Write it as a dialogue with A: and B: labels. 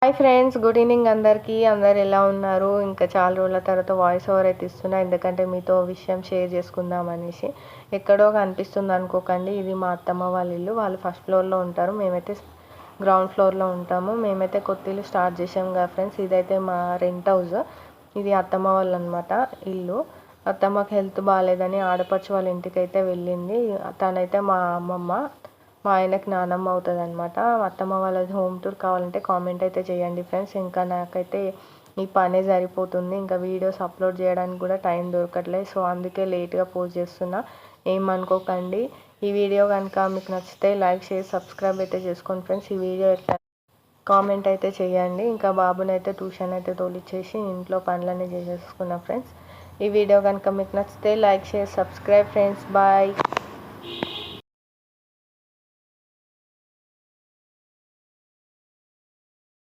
A: Hi friends, good evening అందరికీ. అందరు ఎలా ఉన్నారు? ఇంకా చాలా రోజుల తర్వాత వాయిస్ ఓవర్ అయితే ఇస్తున్నా, ఎందుకంటే మీతో విషయం షేర్ చేసుకుందాం అనేసి. ఎక్కడో కనిపిస్తుంది అనుకోకండి, ఇది మా అత్తమ్మ వాళ్ళ ఇల్లు. వాళ్ళు ఫస్ట్ ఫ్లోర్లో ఉంటారు, మేమైతే గ్రౌండ్ ఫ్లోర్లో ఉంటాము. మేమైతే కొత్త ఇల్లు స్టార్ట్ చేసాం కదా ఫ్రెండ్స్. ఇదైతే మా రెంట్ హౌస్. ఇది అత్తమ్మ వాళ్ళు అనమాట ఇల్లు. అత్తమ్మకి హెల్త్ బాగాలేదని ఆడపడుచు వాళ్ళ ఇంటికి అయితే వెళ్ళింది. తనైతే మా అమ్మమ్మ, మా ఆయనకి నానమ్మ అవుతుంది అనమాట. అత్తమ్మ వాళ్ళది హోమ్ టూర్ కావాలంటే కామెంట్ అయితే చేయండి ఫ్రెండ్స్. ఇంకా నాకైతే ఈ పనే సరిపోతుంది, ఇంకా వీడియోస్ అప్లోడ్ చేయడానికి కూడా టైం దొరకట్లేదు. సో అందుకే లేట్గా పోస్ట్ చేస్తున్నా, ఏమనుకోకండి. ఈ వీడియో కనుక మీకు నచ్చితే లైక్, షేర్, సబ్స్క్రైబ్ అయితే చేసుకోండి ఫ్రెండ్స్. ఈ వీడియో ఎట్లా కామెంట్ అయితే చేయండి. ఇంకా బాబుని అయితే ట్యూషన్ అయితే తోలిచ్చేసి ఇంట్లో పనులన్నీ చేసేసుకున్నా ఫ్రెండ్స్. ఈ వీడియో కనుక మీకు నచ్చితే like, share, subscribe friends. Bye.